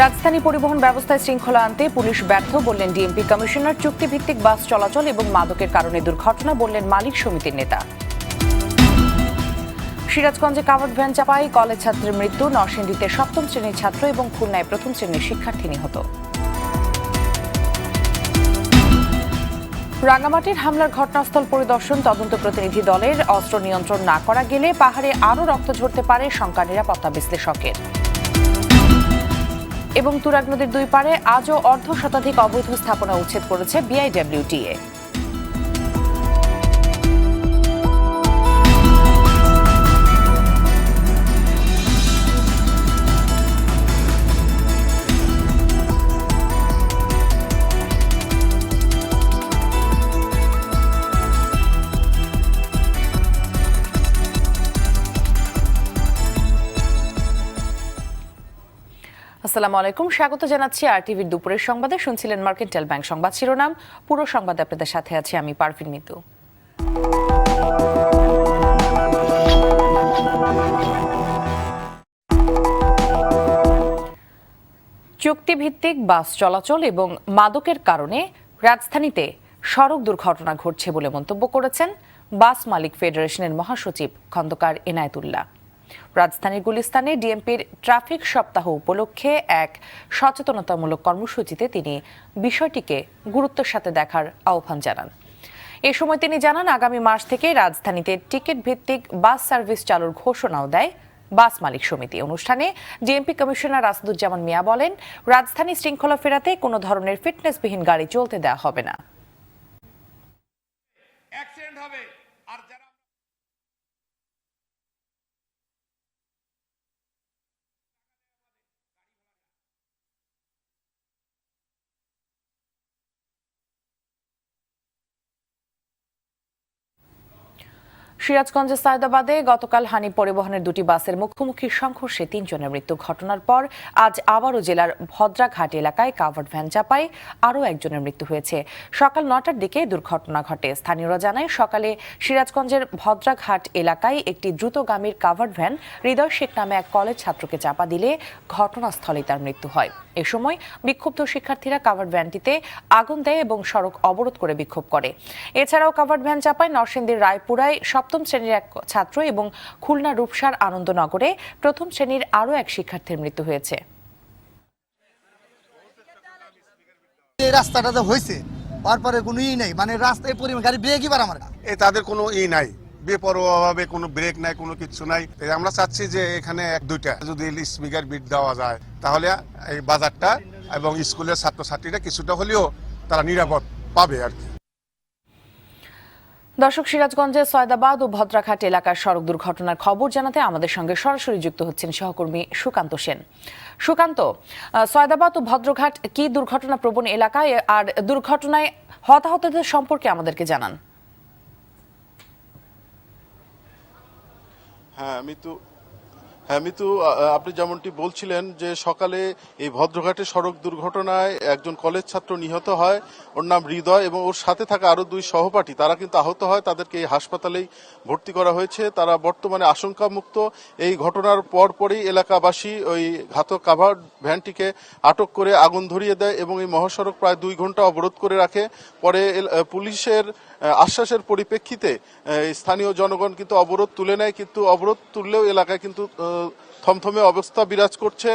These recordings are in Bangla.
রাজধানী পরিবহন ব্যবস্থায় শৃঙ্খলা আনতে পুলিশ ব্যর্থ বললেন ডিএমপি কমিশনার। চুক্তিভিত্তিক বাস চলাচল এবং মাদকের কারণে দুর্ঘটনা বললেন মালিক সমিতির নেতা। সিরাজগঞ্জে কাভার্ড ভ্যান চাপায় কলেজ ছাত্রের মৃত্যু। নরসিংদীতে সপ্তম শ্রেণীর ছাত্র এবং খুলনায় প্রথম শ্রেণীর শিক্ষার্থী নিহত। রাঙ্গামাটির হামলার ঘটনাস্থল পরিদর্শন তদন্ত প্রতিনিধি দলের। অস্ত্র নিয়ন্ত্রণ না করা গেলে পাহাড়ে আরও রক্ত ঝরতে পারে, শঙ্কা নিরাপত্তা বিশ্লেষকের। এবং তুরাগ নদীর দুই পারে আজও অর্ধশতাধিক অবৈধ স্থাপনা উচ্ছেদ করেছে বিআইডব্লিউটিএ। আসসালামু আলাইকুম, স্বাগত জানাচ্ছি আরটিভির দুপুরের সংবাদে। শুনছিলেন মার্কেন্টাইল ব্যাংক সংবাদ শিরোনাম। পুরো সংবাদে আপনাদের সাথে আছি আমি পারভিন মিতু। চুক্তিভিত্তিক বাস চলাচল এবং মাদকের কারণে রাজধানীতে সড়ক দুর্ঘটনা ঘটছে বলে মন্তব্য করেছেন বাস মালিক ফেডারেশনের মহাসচিব খন্দকার এনায়েতুল্লাহ। রাজধানীর গুলিস্তানে ডিএমপির ট্রাফিক সপ্তাহ উপলক্ষে এক সচেতনতামূলক কর্মসূচিতে তিনি বিষয়টিকে গুরুত্বের সাথে দেখার আহ্বান জানান। এ সময় তিনি জানান, আগামী মাস থেকে রাজধানীতে টিকিট ভিত্তিক বাস সার্ভিস চালুর ঘোষণাও দেয় বাস মালিক সমিতি। অনুষ্ঠানে ডিএমপি কমিশনার আসাদুজ্জামান মিয়া বলেন, রাজধানী শৃঙ্খলা ফেরাতে কোনো ধরনের ফিটনেসবিহীন গাড়ি চলতে দেওয়া হবে না। সিরাজগঞ্জের সায়দাবাদে গতকাল হানি পরিবহনের দুটি বাসের মুখোমুখি সংঘর্ষে 3 জনের মৃত্যু ঘটনার পর আজ আবারও জেলার ভদ্রাঘাট এলাকায় কাভার্ড ভ্যান চাপায় আরও একজনের মৃত্যু হয়েছে। সকাল 9টার দিকে দুর্ঘটনা ঘটে। স্থানীয়রা জানায়, সকালে সিরাজগঞ্জের ভদ্রাঘাট এলাকায় একটি দ্রুতগামীর কাভার্ড ভ্যান হৃদয় শেখ নামে এক কলেজ ছাত্রকে চাপা দিলে ঘটনাস্থলে তার মৃত্যু হয়। এ সময় বিক্ষুব্ধ শিক্ষার্থীরা কাভার্ড ভ্যানটিতে আগুন দেয় এবং সড়ক অবরোধ করে বিক্ষোভ করে। এছাড়াও কাভার্ড ভ্যান চাপায় নরসিংদীর রায়পুরায় সপ্তম শ্রেণীর এক ছাত্র এবং খুলনা রূপসার আনন্দনগরে প্রথম শ্রেণীর আরও এক শিক্ষার্থীর মৃত্যু হয়েছে। এই রাস্তাটা যে হয়েছে তারপরে কোনো নাই, মানে রাস্তায় পরিমাণ গাড়ি ব্রেকই পারে আমার তাদের কোনো নাই, বেপরোয়াভাবে কোনো ব্রেক নাই, কোনো কিছু নাই। আমরা চাচ্ছি যে এখানে 1-2টা যদি স্পিকার বিট দেওয়া যায় তাহলে এই বাজারটা এবং স্কুলের ছাত্রছাত্রীরা কিছুটা হলেও তারা নিরাপদ পাবে আর কি। দর্শক, সিরাজগঞ্জের সয়দাবাদ ও ভদ্রাঘাট এলাকার সড়ক দুর্ঘটনার খবর জানাতে আমাদের সঙ্গে সরাসরি যুক্ত হচ্ছেন সহকর্মী সুকান্ত সেন। সুকান্ত, সয়দাবাদ ও ভদ্রঘাট কি দুর্ঘটনা প্রবণ এলাকায়, আর দুর্ঘটনায় হতাহতদের সম্পর্কে আমাদেরকে জানান। হ্যাঁ মিতু, আপনি যেমনটি বলছিলেন যে সকালে এই ভদ্রঘাটে সড়ক দুর্ঘটনায় একজন কলেজ ছাত্র নিহত হয়, ওর নাম হৃদয়, এবং ওর সাথে থাকা আরো 2 সহপাঠী তারা কিন্তু আহত হয়। তাদেরকে এই হাসপাতালেই ভর্তি করা হয়েছে। তারা বর্তমানে আশঙ্কামুক্ত। এই ঘটনার পরপরই এলাকাবাসী ওই ঘাতক কাভার্ড ভ্যানটিকে আটক করে আগুন ধরিয়ে দেয় এবং এই মহাসড়ক প্রায় 2 ঘন্টা অবরোধ করে রাখে। পরে পুলিশের আশ্বাসের পরিপ্রেক্ষিতে স্থানীয় জনগণ কিন্তু অবরোধ তুলে নেয়, কিন্তু অবরোধ তুললেও এলাকায় কিন্তু থমথমে অবস্থা বিরাজ করছে।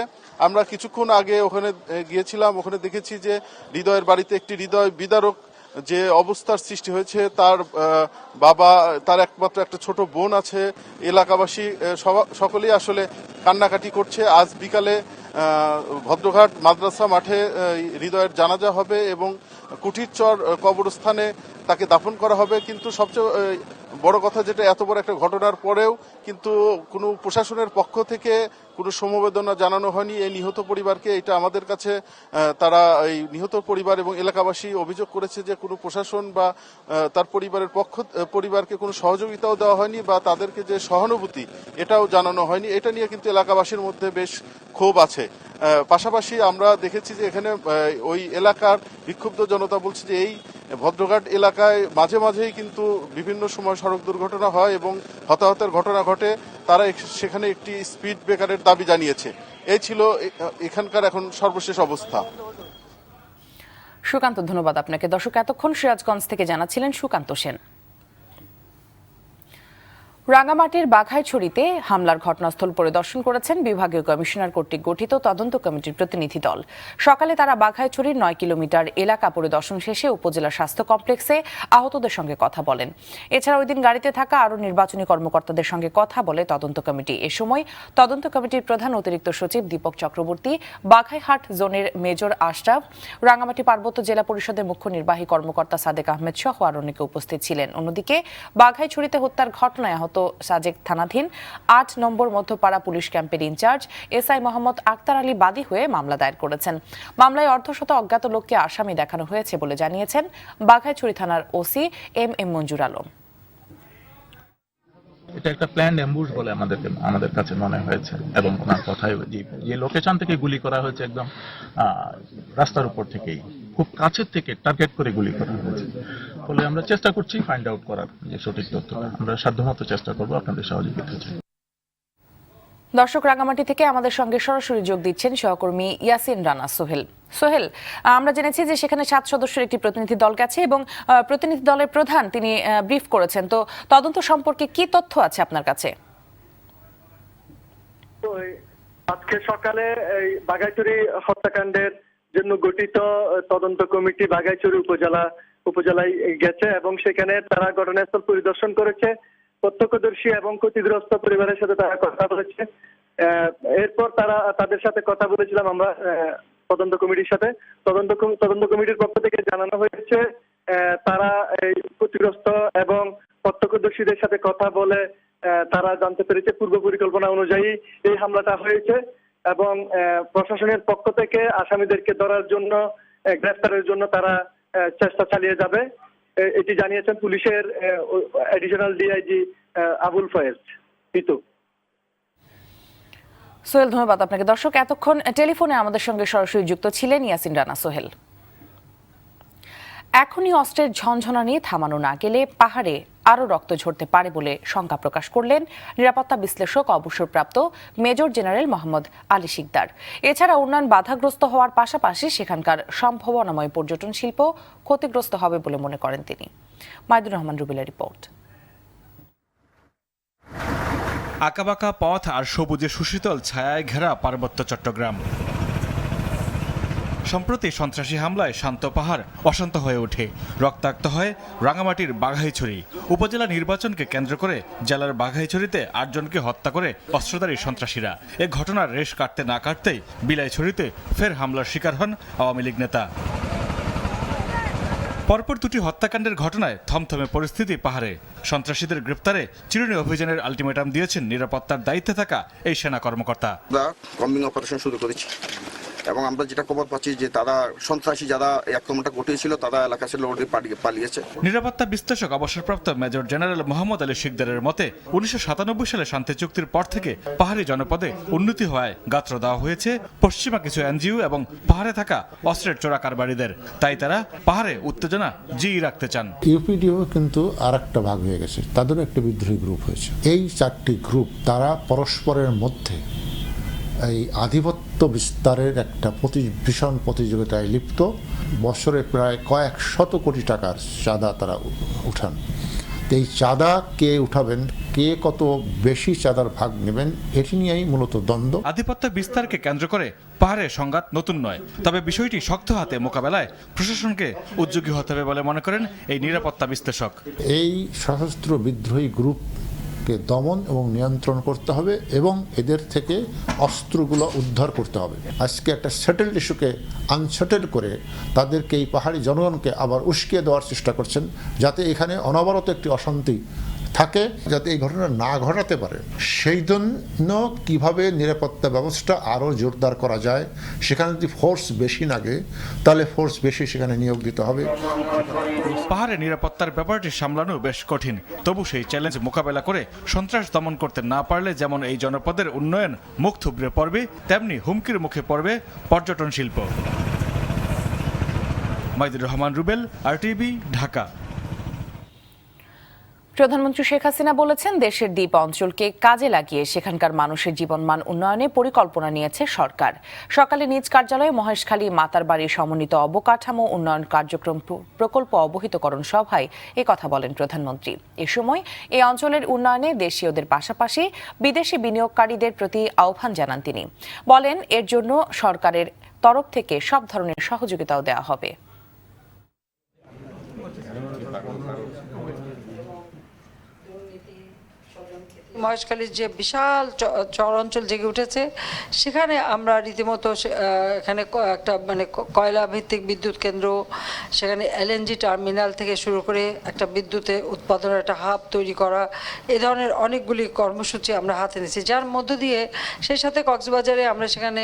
আমরা কিছুক্ষণ আগে ওখানে গিয়েছিলাম, ওখানে দেখেছি যে হৃদয়ের বাড়িতে একটি হৃদয় বিদারক যে অবস্থার সৃষ্টি হয়েছে। তার বাবা, তার একমাত্র একটা ছোট বোন আছে। এলাকাবাসী সকলেই আসলে কান্নাকাটি করছে। আজ বিকালে ভদ্রঘাট মাদ্রাসা মাঠে হৃদয়ের জানাজা হবে এবং কুঠিরচর কবরস্থানে তাকে দাফন করা হবে। কিন্তু সবচেয়ে বড় কথা যেটা, এত বড় একটা ঘটনার পরেও কিন্তু কোনো প্রশাসনের পক্ষ থেকে কোনো সমবেদনা জানানো হয়নি এই নিহত পরিবারকে। এটা আমাদের কাছে তারা এই নিহত পরিবার এবং এলাকাবাসী অভিযোগ করেছে যে কোনো প্রশাসন বা তার পরিবারকে কোনো সহযোগিতাও দেওয়া হয়নি বা তাদেরকে যে সহানুভূতি এটাও জানানো হয়নি। এটা নিয়ে কিন্তু এলাকাবাসীর মধ্যে বেশ ক্ষোভ আছে। পাশাপাশি আমরা দেখেছি যে এখানে ওই এলাকার বিক্ষুব্ধ জনতা বলছে যে এই ভদ্রঘাট এলাকায় মাঝে মাঝেই কিন্তু বিভিন্ন সময় সড়ক দুর্ঘটনা হয় এবং হতাহতের ঘটনা ঘটে। তারা সেখানে একটি স্পিড ব্রেকারের দাবি জানিয়েছে। এই ছিল এখানকার এখন সর্বশেষ অবস্থা। সুকান্ত, ধন্যবাদ আপনাকে। দর্শক, এতক্ষণ সিরাজগঞ্জ থেকে জানাচ্ছিলেন সুকান্ত সেন। রাঙ্গামাটির বাঘাইছড়িতে হামলার ঘটনাস্থল পরিদর্শন করেছেন বিভাগীয় কমিশনার কর্তৃক গঠিত তদন্ত কমিটির প্রতিনিধি দল। সকালে তারা বাঘাইছড়ির 9 কিলোমিটার এলাকা পরিদর্শন শেষে উপজেলা স্বাস্থ্য কমপ্লেক্সে আহতদের সঙ্গে কথা বলেন। এছাড়া ওই দিন গাড়িতে থাকা আরও নির্বাচনী কর্মকর্তাদের সঙ্গে কথা বলে তদন্ত কমিটি। এ সময় তদন্ত কমিটির প্রধান অতিরিক্ত সচিব দীপক চক্রবর্তী, বাঘাইহাট জোনের মেজর আশরাফ, রাঙ্গামাটি পার্বত্য জেলা পরিষদের মুখ্য নির্বাহী কর্মকর্তা সাদেক আহমেদ সহ আরও অনেকে উপস্থিত ছিলেন। অন্যদিকে বাঘাইছড়িতে হত্যার ঘটনায় আহত সাজেক থানাধীন 8 নম্বর মধ্যপাড়া পুলিশ ক্যাম্পের ইনচার্জ এসআই মোহাম্মদ আক্তার আলী বাদী হয়ে মামলা দায়ের করেছেন। মামলায় অর্ধশত অজ্ঞাত লোককে আসামি দেখানো হয়েছে বলে জানিয়েছেন বাঘাইছড়ি থানার ওসি এম মঞ্জুর আলম। এটা একটা প্ল্যান্ড অ্যাম্বুশ বলে আমাদের কাছে মনে হয়েছে, এবং ওনার কথায় যে লোকেশন থেকে গুলি করা হয়েছে একদম রাস্তার উপর থেকেই, খুব কাছের থেকে টার্গেট করে গুলি করা হয়েছে। ফলে আমরা চেষ্টা করছি ফাইন্ড আউট করার যে সঠিক তথ্যটা। আমরা সাধ্যমতো চেষ্টা করবো আপনাদের সহযোগিতা চাই। দর্শক, রাঙ্গামাটি থেকে আমাদের সঙ্গে সরাসরি যোগ দিচ্ছেন সহকর্মী ইয়াসিন রানা সোহেল। সোহেল, আমরা জেনেছি যে সেখানে 7 সদস্যের একটি প্রতিনিধি দল গেছে এবং প্রতিনিধি দলের প্রধান তিনি ব্রিফ করেছেন। তো তদন্ত সম্পর্কে কি তথ্য আছে আপনার কাছে? আজকে সকালে এই বাঘাইছড়ি হত্যাকাণ্ডের জন্য গঠিত তদন্ত কমিটি বাঘাইছড়ি উপজেলায় গেছে এবং সেখানে তারা ঘটনাস্থল পরিদর্শন করেছে। প্রত্যক্ষদর্শী এবং ক্ষতিগ্রস্ত পরিবারের সাথে তারা কথা বলেছে। এরপর তাদের সাথে কথা বলেছিলাম আমরা তদন্ত কমিটির সাথে। তদন্ত কমিটির পক্ষ থেকে জানানো হয়েছে তারা এই ক্ষতিগ্রস্ত এবং প্রত্যক্ষদর্শীদের সাথে কথা বলে তারা জানতে পেরেছে পূর্ব পরিকল্পনা অনুযায়ী এই হামলাটা হয়েছে এবং প্রশাসনের পক্ষ থেকে আসামিদেরকে ধরার জন্য, গ্রেফতারের জন্য তারা চেষ্টা চালিয়ে যাবে। এটি জানিয়েছেন পুলিশের অ্যাডিশনাল ডিআইজি আবুল ফয়েজ পিতু। সোহেল, ধন্যবাদ আপনাকে। দর্শক, এতক্ষণ টেলিফোনে আমাদের সঙ্গে সরাসরি যুক্ত ছিলেন ইয়াসিন রানা সোহেল। এখনই অস্ত্রের ঝনঝনানি থামানো না গেলে পাহাড়ে আরও রক্ত ঝরতে পারে বলে শঙ্কা প্রকাশ করলেন নিরাপত্তা বিশ্লেষক অবসরপ্রাপ্ত মেজর জেনারেল মোহাম্মদ আলী শিকদার। এছাড়া উন্নয়ন বাধাগ্রস্ত হওয়ার পাশাপাশি সেখানকার সম্ভাবনাময় পর্যটন শিল্প ক্ষতিগ্রস্ত হবে বলে মনে করেন তিনি। মাইদুর রহমান রুবেলের রিপোর্ট। আঁকাবাঁকা পথ আর সবুজে সুশীতল ছায়ায় ঘেরা পার্বত্য চট্টগ্রাম। সম্প্রতি সন্ত্রাসী হামলায় শান্ত পাহাড় অশান্ত হয়ে ওঠে, রক্তাক্ত হয় রাঙামাটির বাঘাইছড়ি। উপজেলা নির্বাচনকে কেন্দ্র করে জেলার বাঘাইছড়িতে 8 জনকে হত্যা করে অস্ত্রধারী সন্ত্রাসীরা। এ ঘটনার রেশ কাটতে না কাটতেই বিলাইছড়িতে ফের হামলার শিকার হন আওয়ামী লীগ নেতা। পরপর দুটি হত্যাকাণ্ডের ঘটনায় থমথমে পরিস্থিতি পাহাড়ে। সন্ত্রাসীদের গ্রেপ্তারে চিরুনি অভিযানের আলটিমেটাম দিয়েছেন নিরাপত্তার দায়িত্বে থাকা এই সেনা কর্মকর্তা। কম্বিং অপারেশন শুরু করেছি এবং আমরা যেটা খবর পাচ্ছি যে তারা সন্ত্রাসী যারা এই আক্রমণটা ঘটিয়েছিল তারা এলাকা ছেড়ে পালিয়েছে। নিরাপত্তা বিশ্লেষক অবসরপ্রাপ্ত মেজর জেনারেল মোহাম্মদ আলী শিকদারের মতে 1997 সালে শান্তি চুক্তির পর থেকে পাহাড়ি জনপদে উন্নতি হওয়ায় গাত্র দেওয়া হয়েছে পশ্চিমা কিছু এনজিও এবং পাহাড়ে থাকা অস্ত্রের চোরা কারবারিদের। তাই তারা পাহাড়ে উত্তেজনা জিয়ে রাখতে চান। ইউপিডিও কিন্তু আর একটা ভাগ হয়ে গেছে, তাদেরও একটা বিদ্রোহী গ্রুপ হয়েছে। এই 4টি গ্রুপ তারা পরস্পরের মধ্যে এই আধিপত্য বিস্তারের একটা ভীষণ প্রতিযোগিতায় লিপ্ত। বছরে প্রায় কয়েক শত কোটি টাকার চাঁদা তারা উঠান। এই চাঁদা কে উঠাবেন, কে কত বেশি চাঁদার ভাগ নেবেন, এটি নিয়েই মূলত দ্বন্দ্ব। আধিপত্য বিস্তারকে কেন্দ্র করে পাহাড়ে সংঘাত নতুন নয়, তবে বিষয়টি শক্ত হাতে মোকাবেলায় প্রশাসনকে উদ্যোগী হতে হবে বলে মনে করেন এই নিরাপত্তা বিশ্লেষক। এই সশস্ত্র বিদ্রোহী গ্রুপকে দমন এবং নিয়ন্ত্রণ করতে হবে এবং এদের থেকে অস্ত্রগুলো উদ্ধার করতে হবে। আজকে একটা সেটেলড ইস্যুকে আনসেটেল করে তাদেরকে এই পাহাড়ি জনগণকে আবার উস্কিয়ে দেওয়ার চেষ্টা করছেন, যাতে এখানে অনবরত একটি অশান্তি থাকে, যাতে এই ঘটনা না ঘটাতে পারে। সেই জন্য কিভাবে নিরাপত্তা ব্যবস্থা আরও জোরদার করা যায়, সেখানে যদি ফোর্স বেশি লাগে তাহলে ফোর্স বেশি সেখানে নিয়োগ দিতে হবে। পাহাড়ে নিরাপত্তার ব্যাপারটি সামলানো বেশ কঠিন, তবু সেই চ্যালেঞ্জ মোকাবেলা করে সন্ত্রাস দমন করতে না পারলে যেমন এই জনপদের উন্নয়ন মুখ থুবড়ে পড়বে, তেমনি হুমকির মুখে পড়বে পর্যটন শিল্প। মাইদুর রহমান রুবেল, RTV, ঢাকা। প্রধানমন্ত্রী শেখ হাসিনা বলেছেন, দেশের দ্বীপ অঞ্চলকে কাজে লাগিয়ে সেখানকার মানুষের জীবনমান উন্নয়নে পরিকল্পনা নিয়েছে সরকার। সকালে নিজ কার্যালয়ে মহেশখালী মাতারবাড়ি সমন্বিত অবকাঠামো উন্নয়ন কার্যক্রম প্রকল্প অবহিতকরণ সভায় কথা বলেন প্রধানমন্ত্রী। এ সময় এই অঞ্চলের উন্নয়নে দেশীয়দের পাশাপাশি বিদেশি বিনিয়োগকারীদের প্রতি আহ্বান জানান তিনি। বলেন, এর জন্য সরকারের তরফ থেকে সব ধরনের সহযোগিতাও দেওয়া হবে। মহেশখালীর যে বিশাল চর অঞ্চল জেগে উঠেছে, সেখানে আমরা রীতিমতো এখানে একটা কয়লা ভিত্তিক বিদ্যুৎ কেন্দ্র, সেখানে এলএনজি টার্মিনাল থেকে শুরু করে একটা বিদ্যুতে উৎপাদনের একটা হাব তৈরি করা, এই ধরনের অনেকগুলি কর্মসূচি আমরা হাতে নিয়েছি, যার মধ্য দিয়ে সেই সাথে কক্সবাজারে আমরা সেখানে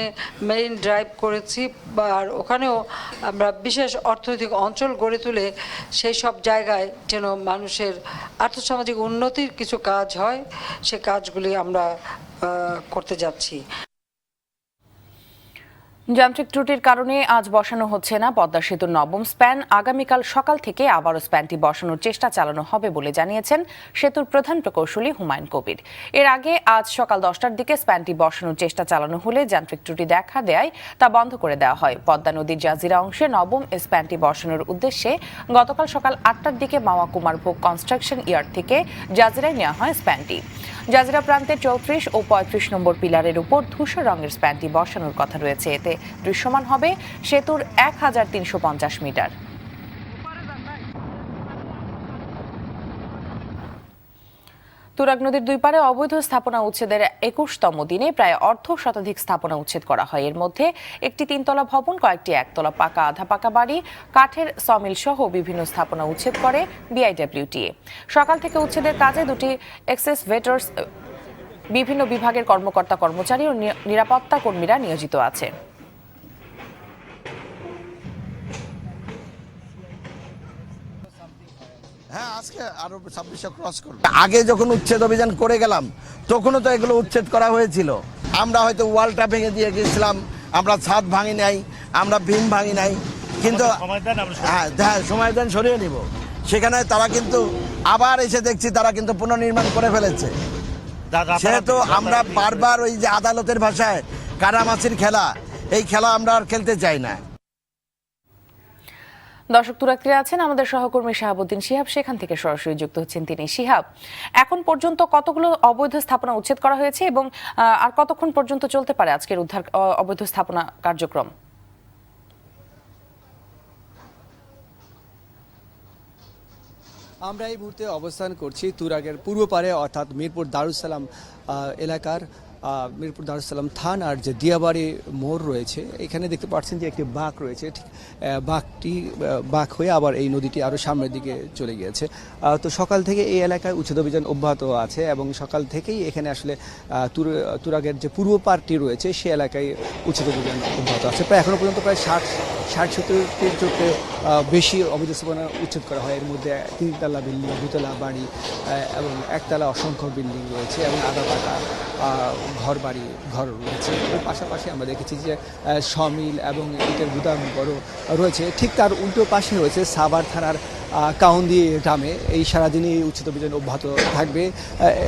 মেরিন ড্রাইভ করেছি, আর ওখানেও আমরা বিশেষ অর্থনৈতিক অঞ্চল গড়ে তুলে সেই সব জায়গায় যেন মানুষের আর্থসামাজিক উন্নতির কিছু কাজ হয়, সে কাজগুলি আমরা করতে যাচ্ছি। যান্ত্রিক ত্রুটির কারণে আজ বসানো হচ্ছে না পদ্মা সেতুর নবম স্প্যান। আগামীকাল সকাল থেকে আবারও স্প্যানটি বসানোর চেষ্টা চালানো হবে বলে জানিয়েছেন সেতুর প্রধান প্রকৌশলী হুমায়ুন কবির। এর আগে আজ সকাল 10টার দিকে স্প্যানটি বসানোর চেষ্টা চালানো হলে যান্ত্রিক ত্রুটি দেখা দেয় তা বন্ধ করে দেওয়া হয়। পদ্মা নদীর জাজিরা অংশে নবম স্প্যানটি বসানোর উদ্দেশ্যে গতকাল সকাল 8টার দিকে মাওয়া কুমারভোগ কনস্ট্রাকশন ইয়ার্ড থেকে জাজিরায় নেওয়া হয় স্প্যানটি। জাজিরা প্রান্তে 34 ও 35 নম্বর পিলারের উপর ধূসর রঙের স্প্যানটি বসানোর কথা রয়েছে। এতে দৃশ্যমান হবে সেতুর 1350 মিটার। তুরাগ নদীর দুই পারে অবৈধ স্থাপনা উচ্ছেদের 21তম দিনে প্রায় অর্ধ শতাধিক স্থাপনা উচ্ছেদ করা হয়। এর মধ্যে একটি 3তলা ভবন, কয়েকটি একতলা পাকা আধা পাকা বাড়ি, কাঠের সমিল সহ বিভিন্ন স্থাপনা উচ্ছেদ করে বিআইডব্লিউটিএ। সকাল থেকে উচ্ছেদের কাজে দুটি এক্সেসভেটরস, বিভিন্ন বিভাগের কর্মকর্তা কর্মচারী ও নিরাপত্তা কর্মীরা নিয়োজিত আছে। হ্যাঁ, আজকে আরো 2600 ক্রস করব। আগে যখন উচ্ছেদ অভিযান করে গেলাম তখনও তো এগুলো উচ্ছেদ করা হয়েছিল। আমরা হয়তো ওয়ালটা ভেঙে দিয়ে গেছিলাম, আমরা ছাদ ভাঙি নাই, আমরা ভীম ভাঙি নাই, কিন্তু হ্যাঁ সময় দেন সরিয়ে নিব। সেখানে তারা কিন্তু আবার এসে দেখছি তারা কিন্তু পুনর্নির্মাণ করে ফেলেছে। সেহেতু আমরা বারবার ওই যে আদালতের ভাষায় কারামাছির খেলা, এই খেলা আমরা আর খেলতে চাই না। দর্শক, তুরাগতীরে আছেন আমাদের সহকর্মী শাহাবুদ্দিন শিহাব, সেখান থেকে সরাসরি যুক্ত হচ্ছেন তিনি। শিহাব, এখন পর্যন্ত কতগুলো অবৈধ স্থাপনা উচ্ছেদ করা হয়েছে এবং আর কতক্ষণ পর্যন্ত চলতে পারে আজকের উদ্ধার অবৈধ স্থাপনা কার্যক্রম? আমরা এই মুহূর্তে অবস্থান করছি তুরাগের পূর্ব পারে, অর্থাৎ মিরপুর দারুসালাম এলাকার মিরপুর দারুসালাম থানার যে দিয়াবাড়ি মোড় রয়েছে, এখানে দেখতে পাচ্ছেন যে একটি বাঁক রয়েছে। ঠিক বাঁক হয়ে আবার এই নদীটি আরও সামনের দিকে চলে গিয়েছে। তো সকাল থেকে এই এলাকায় উচ্ছেদ অভিযান অব্যাহত আছে এবং সকাল থেকেই এখানে আসলে তুরাগের যে পূর্ব পাড়টি রয়েছে সে এলাকায় উচ্ছেদ অভিযান অব্যাহত আছে। প্রায় এখনও পর্যন্ত প্রায় 60-70টির চোখে বেশি অবৈধ স্থাপনা উচ্ছেদ করা হয়। এর মধ্যে 3তলা বিল্ডিং, 2তলা বাড়ি এবং 1তলা অসংখ্য বিল্ডিং রয়েছে এবং আধা পাকা ঘর রয়েছে। এর পাশাপাশি আমরা দেখেছি যে সমিল এবং ইটের গুদাম বড় রয়েছে। ঠিক তার উল্টো পাশে রয়েছে সাভার থানার কাউন্দি গ্রামে। এই সারাদিনই উচ্ছেদ অভিযান অব্যাহত থাকবে।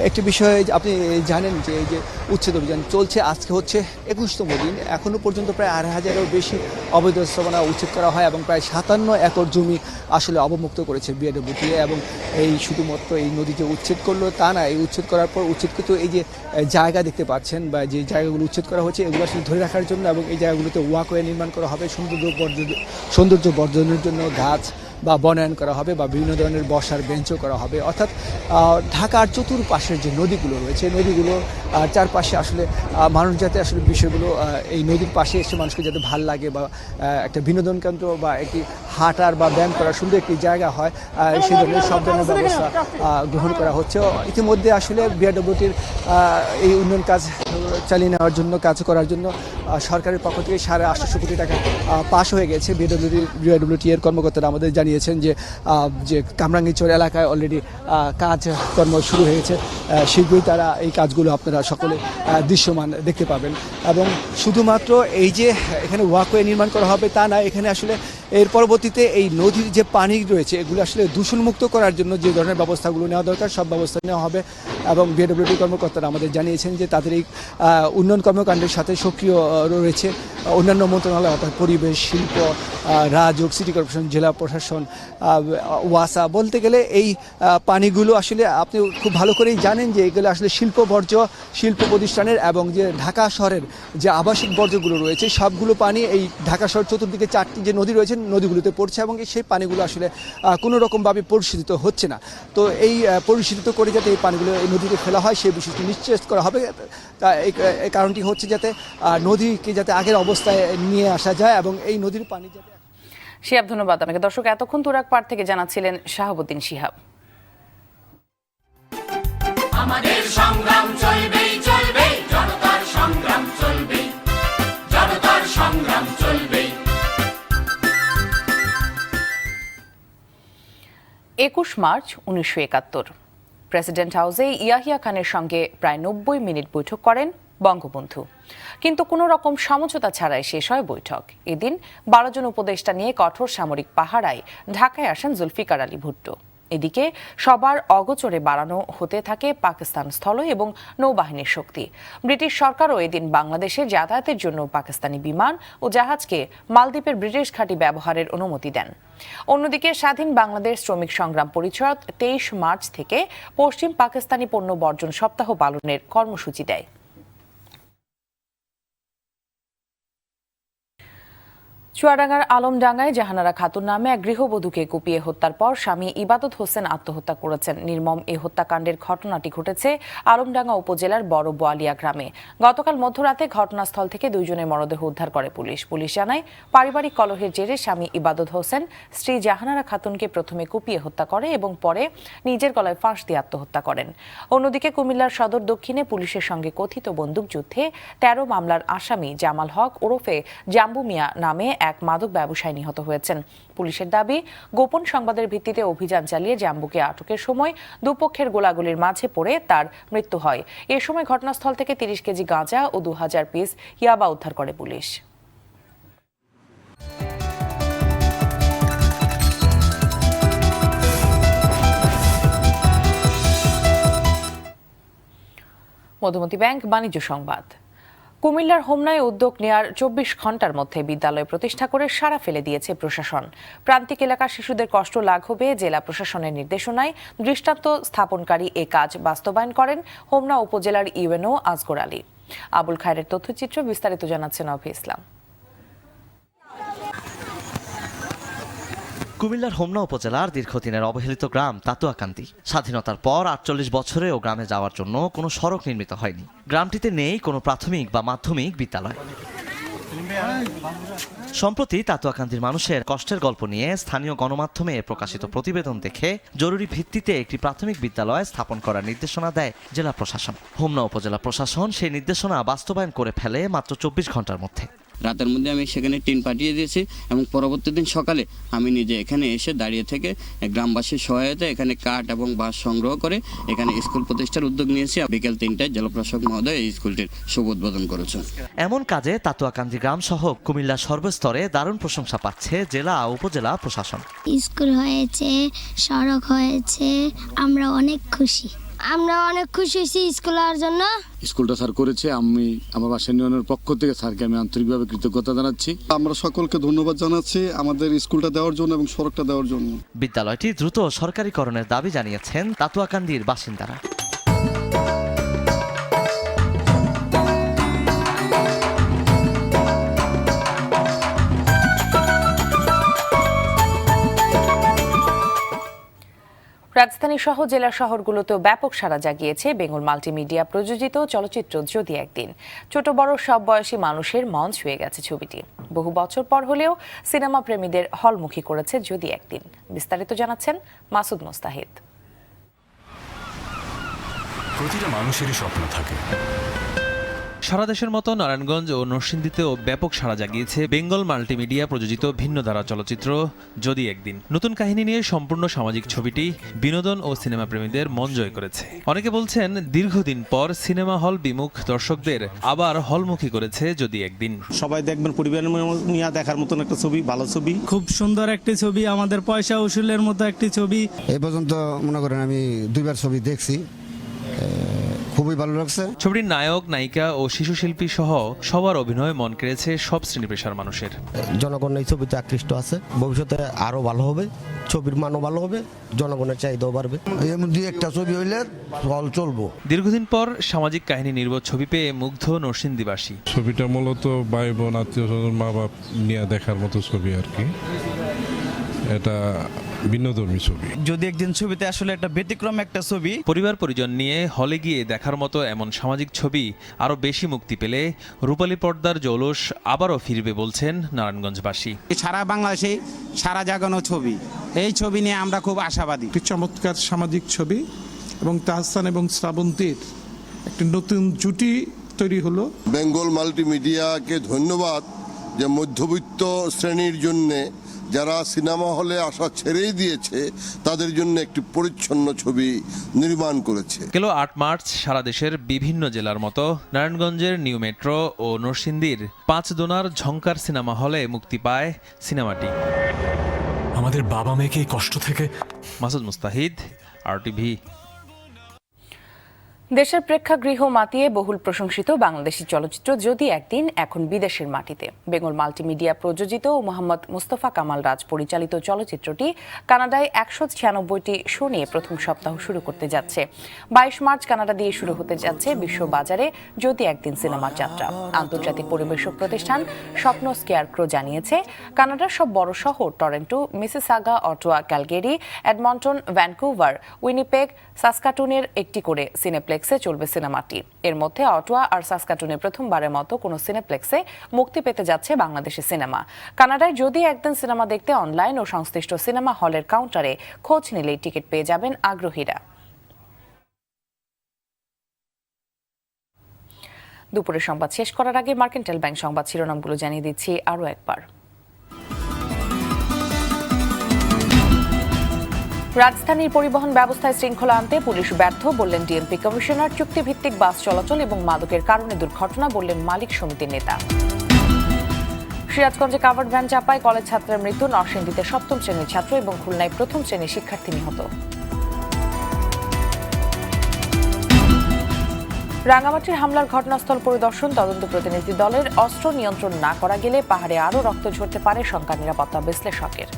একটি বিষয় আপনি জানেন যে এই যে উচ্ছেদ অভিযান চলছে, আজকে হচ্ছে 21তম দিন। এখনও পর্যন্ত প্রায় 2,500-এরও বেশি অবৈধ স্থাপনা উচ্ছেদ করা হয় এবং প্রায় 57 একর জমি আসলে অবমুক্ত করেছে বিআইডব্লিউটিএ। এবং এই শুধুমাত্র এই নদী যে উচ্ছেদ করলো তা না, এই উচ্ছেদ করার পর উচ্ছেদকৃত এই যে জায়গা দেখতে পাচ্ছেন বা যে জায়গাগুলো উচ্ছেদ করা হচ্ছে, এগুলো আসলে ধরে রাখার জন্য এবং এই জায়গাগুলোতে ওয়াকওয়ে নির্মাণ করা হবে, সৌন্দর্য বর্ধনের জন্য গাছ বা বনায়ন করা হবে বা বিভিন্ন ধরনের বসার বেঞ্চও করা হবে। অর্থাৎ ঢাকার চতুর্পাশের যে নদীগুলো রয়েছে, নদীগুলো চারপাশে আসলে মানুষ যাতে আসলে বিষয়গুলো এই নদীর পাশে এসে মানুষকে যাতে ভাল লাগে বা একটা বিনোদন কেন্দ্র বা একটি হাঁটার বা ব্যায়াম করার সুন্দর একটি জায়গা হয়, সেই ধরনের সব ধরনের ব্যবস্থা গ্রহণ করা হচ্ছে। ইতিমধ্যে আসলে বিআরডব্লিউটির এই উন্নয়ন কাজ চালিয়ে নেওয়ার জন্য কাজ করার জন্য সরকারের পক্ষ থেকে 850 কোটি টাকা পাস হয়ে গেছে। বিআইডব্লিউটি এর কর্মকর্তারা আমাদের জানিয়েছেন যে কামরাঙ্গীরচর এলাকায় অলরেডি কাজকর্ম শুরু হয়েছে। শীঘ্রই তারা এই কাজগুলো আপনারা সকলে দৃশ্যমান দেখতে পাবেন। এবং শুধুমাত্র এই যে এখানে ওয়াকওয়ে নির্মাণ করা হবে তা না, এখানে আসলে এর পরবর্তীতে এই নদীর যে পানি রয়েছে এগুলো আসলে দূষণমুক্ত করার জন্য যে ধরনের ব্যবস্থাগুলো নেওয়া দরকার সব ব্যবস্থা নেওয়া হবে। এবং বিএডব্লিউটি কর্মকর্তারা আমাদের জানিয়েছেন যে তাদের এই উন্নয়ন কর্মকাণ্ডের সাথে সক্রিয় রয়েছে অন্যান্য মন্ত্রণালয়, অর্থাৎ পরিবেশ, শিল্প, রাজউক, সিটি কর্পোরেশন, জেলা প্রশাসন, ওয়াসা। বলতে গেলে এই পানিগুলো আসলে আপনি খুব ভালো করেই জানেন যে এগুলো আসলে শিল্প বর্জ্য, শিল্প প্রতিষ্ঠানের এবং যে ঢাকা শহরের যে আবাসিক বর্জ্যগুলো রয়েছে সবগুলো পানি এই ঢাকা শহর চতুর্দিকে 4টি যে নদী রয়েছে নদীগুলোতে পড়ছে এবং সেই পানিগুলো আসলে কোনো রকমভাবে পরিশোধিত হচ্ছে না। তো এই পরিশোধিত করে যাতে এই পানিগুলো এই নদীতে ফেলা হয় সেই বিষয়টি নিশ্চিত করা হবে। তা এই কারণটি হচ্ছে যাতে নদীকে যাতে আগের অবস্থায় নিয়ে আসা যায় এবং এই নদীর পানি যাতে। শিহাব, ধন্যবাদ আপনাকে। দর্শক, এতক্ষণ তুরাগ পাড় থেকে জানাচ্ছিলেন শাহাবুদ্দিন শিহাব। আমাদের সংগ্রাম চলবেই চলবেই, জনতার সংগ্রাম চলবেই, জনতার সংগ্রাম চলবেই। 21 মার্চ 1971 প্রেসিডেন্ট হাউসে ইয়াহিয়া খানের সঙ্গে প্রায় 90 মিনিট বৈঠক করেন বঙ্গবন্ধু। কিন্তু কোনো রকম সমঝোতা ছাড়াই শেষ হয় বৈঠক। এদিন 12 জন উপদেষ্টা নিয়ে কঠোর সামরিক পাহারায় ঢাকায় আসেন জুলফিকার আলী ভুট্টো। এদিকে সবার অগোচরে বাড়ানো হতে থাকে পাকিস্তান স্থল এবং নৌবাহিনীর শক্তি। ব্রিটিশ সরকারও এদিন বাংলাদেশে যাতায়াতের জন্য পাকিস্তানি বিমান ও জাহাজকে মালদ্বীপের ব্রিটিশ ঘাঁটি ব্যবহারের অনুমতি দেন। অন্যদিকে স্বাধীন বাংলাদেশ শ্রমিক সংগ্রাম পরিষদ 23 মার্চ থেকে পশ্চিম পাকিস্তানি পণ্য বর্জন সপ্তাহ পালনের কর্মসূচি দেয়। চুয়াডাঙ্গার আলমডাঙ্গায় জাহানারা খাতুন নামে এক গৃহবধূকে কুপিয়ে হত্যার পর স্বামী ইবাদত হোসেন আত্মহত্যা করেছেন। নির্মম এই হত্যাকাণ্ডের ঘটনাটি ঘটেছে আলমডাঙ্গা উপজেলার বড় বোয়ালিয়া গ্রামে। গতকাল মধ্যরাতে ঘটনাস্থল থেকে 2 জনের মরদেহ উদ্ধার করে পুলিশ। পুলিশ জানায়, পারিবারিক কলহের জেরে স্বামী ইবাদত হোসেন স্ত্রী জাহানারা খাতুনকে প্রথমে কুপিয়ে হত্যা করে এবং পরে নিজের গলায় ফাঁস দিয়ে আত্মহত্যা করেন। অন্যদিকে কুমিল্লার সদর দক্ষিণে পুলিশের সঙ্গে কথিত বন্দুকযুদ্ধে 13 মামলার আসামি জামাল হক ওরফে জাম্বু মিয়া নামে এক মাদক ব্যবসায়ী নিহত হয়েছেন। পুলিশের দাবি, গোপন সংবাদের ভিত্তিতে অভিযান চালিয়ে জাম্বুকে আটকের সময় দুপক্ষের গোলাগুলির মাঝে পড়ে তার মৃত্যু হয়। এ সময় ঘটনাস্থল থেকে 30 কেজি গাঁজা ও 2000 পিস ইয়াবা উদ্ধার করে পুলিশ। মধুমতি ব্যাংক বাণিজ্য সংবাদ। কুমিল্লার হোমনায় উদ্যোগ নেয়ার 24 ঘন্টার মধ্যে বিদ্যালয় প্রতিষ্ঠা করে সাড়া ফেলে দিয়েছে প্রশাসন। প্রান্তিক এলাকার শিশুদের কষ্ট লাঘবে জেলা প্রশাসনের নির্দেশনায় দৃষ্টান্ত স্থাপনকারী এ কাজ বাস্তবায়ন করেন হোমনা উপজেলার ইউএনও আসগর আলী। আবুল খায়েরের তথ্যচিত্র বিস্তারিত জানাচ্ছেন অভি ইসলাম। কুমিল্লার হোমনা উপজেলার দীর্ঘদিনের অবহেলিত গ্রাম তাতুয়াকান্দি। স্বাধীনতার পর 48 বছরেও গ্রামে যাওয়ার জন্য কোনো সড়ক নির্মিত হয়নি। গ্রামটিতে নেই কোনো প্রাথমিক বা মাধ্যমিক বিদ্যালয়। সম্প্রতি তাতুয়াকান্দির মানুষের কষ্টের গল্প নিয়ে স্থানীয় গণমাধ্যমে প্রকাশিত প্রতিবেদন দেখে জরুরি ভিত্তিতে একটি প্রাথমিক বিদ্যালয় স্থাপন করার নির্দেশনা দেয় জেলা প্রশাসন। হোমনা উপজেলা প্রশাসন সেই নির্দেশনা বাস্তবায়ন করে ফেলে মাত্র 24 ঘন্টার মধ্যে। রাতের মধ্যে আমি সেখানে টিন পাঠিয়ে দিয়েছি এবং পরবর্তী দিন সকালে আমি নিজে এখানে এসে দাঁড়িয়ে থেকে গ্রামবাসীর সহায়তায় এখানে কাঠ এবং বাঁশ সংগ্রহ করে এখানে স্কুল প্রতিষ্ঠার উদ্যোগ নিয়েছি। বিকেল 3টায় জেলা প্রশাসক মহোদয় এই স্কুলটির শুভ উদ্বোধন করেছেন। এমন কাজে তাতুয়াকান্দি গ্রাম সহ কুমিল্লার সর্বস্তরে দারুণ প্রশংসা পাচ্ছে জেলা ও উপজেলা প্রশাসন। স্কুল হয়েছে, সড়ক হয়েছে, আমরা অনেক খুশি। আমরা অনেক খুশি হয়েছি স্কুলের জন্য। স্কুলটা স্যার করেছে, আমি আমার বাসা ইউনিয়নের পক্ষ থেকে স্যারকে আমি আন্তরিকভাবে কৃতজ্ঞতা জানাচ্ছি। আমরা সকলকে ধন্যবাদ জানাচ্ছি আমাদের স্কুলটা দেওয়ার জন্য এবং সড়কটা দেওয়ার জন্য। বিদ্যালয়টি দ্রুত সরকারিকরণের দাবি জানিয়েছেন তাতুয়াকান্দির বাসিন্দারা। রাজধানী সহ জেলা শহরগুলোতেও ব্যাপক সাড়া জাগিয়েছে বেঙ্গল মাল্টিমিডিয়া প্রযোজিত চলচ্চিত্র যদি একদিন। ছোট বড় সব বয়সী মানুষের মন ছুঁয়ে গেছে ছবিটি। বহু বছর পর হলেও সিনেমা প্রেমীদের হলমুখী করেছে যদি একদিন। বিস্তারিত জানাচ্ছেন মাসুদ মোস্তাহিদ। প্রতিটা মানুষেরই স্বপ্ন থাকে, সারা দেশের মতো নারায়ণগঞ্জ ও নরসিংদীতেও ব্যাপক সাড়া জাগিয়েছে বেঙ্গল মাল্টিমিডিয়া প্রযোজিত ভিন্ন ধারা চলচ্চিত্র যদি একদিন। নতুন কাহিনী নিয়ে সম্পূর্ণ সামাজিক ছবিটি বিনোদন ও সিনেমা প্রেমীদের মন জয় করেছে। অনেকে বলছেন দীর্ঘদিন পর সিনেমা হল বিমুখ দর্শকদের আবার হলমুখী করেছে যদি একদিন। সবাই দেখবেন, পরিবার নিয়ে দেখার মতন একটা ছবি, ভালো ছবি, খুব সুন্দর একটি ছবি, আমাদের পয়সা উসুলের মতো একটি ছবি। এই পর্যন্ত মনে করেন আমি 2বার ছবি দেখছি, খুবই ভালো লাগছে। ছবিটির নায়ক, নায়িকা ও শিশু শিল্পী সহ সবার অভিনয় মন কেড়েছে সব শ্রেণী পেশার মানুষের। জনগণ এই ছবিতে আকৃষ্ট আছে, ভবিষ্যতে আরো ভালো হবে, ছবির মানও ভালো হবে, জনগণের চাহিদাও বাড়বে। এমন দুই একটা ছবি হইলে হল চলবো। দীর্ঘদিন পর সামাজিক কাহিনী নির্ভর ছবি পেয়ে মুগ্ধ নরসিংদীবাসী। ছবিটা মূলত ভাই বোন, আত্মীয় স্বজন, মা বাপ নিয়ে দেখার মতো ছবি আর কি। এটা বিনোদনী ছবি। যদি একদিন ছবিতে আসলে একটা ব্যতিক্রম একটা ছবি। পরিবার পরিজন নিয়ে হলে গিয়ে দেখার মতো এমন সামাজিক ছবি আরো বেশি মুক্তি পেলে রূপালী পর্দার জৌলস আবারও ফিরবে বলছেন নারায়ণগঞ্জবাসী। সারা বাংলাদেশে সারা জাগানো ছবি, এই ছবি নিয়ে আমরা খুব আশাবাদী। একটি চমৎকার সামাজিক ছবি এবং তাহসান এবং শ্রাবন্তীর একটি নতুন জুটি তৈরি হলো। বেঙ্গল মাল্টিমিডিয়াকে ধন্যবাদ যে মধ্যবিত্ত শ্রেণীর জন্যে যারা সিনেমা হলে আসা ছেড়েই দিয়েছে তাদের জন্য একটি পরিচ্ছন্ন ছবি নির্মাণ করেছে। গেল 8 মার্চ সারা দেশের বিভিন্ন জেলার মতো নারায়ণগঞ্জের নিউ মেট্রো ও নরসিংদীর 5 দোনার ঝংকার সিনেমা হলে মুক্তি পায় সিনেমাটি। আমাদের বাবা মেয়েকে এই কষ্ট থেকে। মাসুদ মুস্তাহিদ, RTV। দেশের প্রেক্ষাগৃহ মাতিয়ে বহুল প্রশংসিত বাংলাদেশি চলচ্চিত্র যদি একদিন এখন বিদেশের মাটিতে। বেঙ্গল মাল্টিমিডিয়া প্রযোজিত ও মোহাম্মদ মুস্তফা কামাল রাজ পরিচালিত চলচ্চিত্রটি কানাডায় 196টি শো নিয়ে প্রথম সপ্তাহ শুরু করতে যাচ্ছে। 22 মার্চ কানাডা দিয়ে শুরু হতে যাচ্ছে বিশ্ববাজারে যদি একদিন সিনেমার যাত্রা। আন্তর্জাতিক পরিবেশক প্রতিষ্ঠান স্বপ্ন স্কেয়ারক্রো জানিয়েছে, কানাডার সব বড় শহর Toronto, Mississauga, Ottawa, Calgary, Edmonton, Vancouver, Winnipeg, সাসকাটুনের একটি করে সিনেপ্লেক্সে চলবে সিনেমাটি। এর মধ্যে অটোয়া আর সাসকাটুনে প্রথমবারের মতো কোনো সিনেপ্লেক্সে মুক্তি পেতে যাচ্ছে বাংলাদেশি সিনেমা। কানাডায় যদি একদিন সিনেমা দেখতে অনলাইন ও সংশ্লিষ্ট সিনেমা হলের কাউন্টারে খোঁজ নিলেই টিকিট পেয়ে যাবেন আগ্রহীরা। দুপুরের সংবাদ শেষ করার আগে মার্কেন্টাইল ব্যাংক সংবাদ শিরোনামগুলো জানিয়ে দিচ্ছি আরও একবার। রাজধানীর পরিবহন ব্যবস্থায় শৃঙ্খলা আনতে পুলিশ ব্যর্থ বললেন ডিএমপি কমিশনার। চুক্তিভিত্তিক বাস চলাচল এবং মাদকের কারণে দুর্ঘটনা বললেন মালিক সমিতির নেতা। সিরাজগঞ্জে কাভার্ড ভ্যান চাপায় কলেজ ছাত্রের মৃত্যু। নরসিংদীতে 7ম শ্রেণীর ছাত্র এবং খুলনায় 1ম শ্রেণীর শিক্ষার্থী নিহত। রাঙামাটির হামলার ঘটনাস্থল পরিদর্শন তদন্ত প্রতিনিধি দলের। অস্ত্র নিয়ন্ত্রণ না করা গেলে পাহাড়ে আরও রক্ত ঝরতে পারে, শঙ্কা নিরাপত্তা বিশ্লেষকের।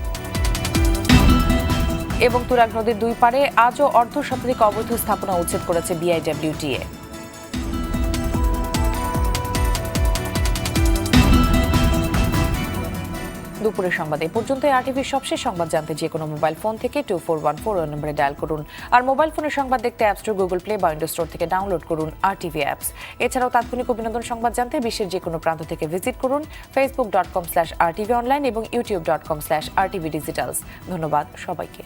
এবং তুরাগ নদীর 2 পারে আজও অর্ধশতাধিক অবৈধ স্থাপনা উচ্ছেদ করেছে BIWTA। দুপুরের সংবাদ এ পর্যন্ত। RTVর সবশেষ সংবাদ জানতে যে কোনো মোবাইল ফোন থেকে 2414 নম্বরে ডায়াল করুন। আর মোবাইল ফোনের সংবাদ দেখতে অ্যাপ স্টোর, গুগল প্লে বা উইন্ডোজ স্টোর থেকে ডাউনলোড করুন RTV অ্যাপস। এছাড়াও তাৎক্ষণিক ও বিনোদন সংবাদ জানতে বিশ্বের যে কোনো প্রান্ত থেকে ভিজিট করুন facebook.com/RTV অনলাইন এবং youtube.com/RTV ডিজিটালস। ধন্যবাদ সবাইকে।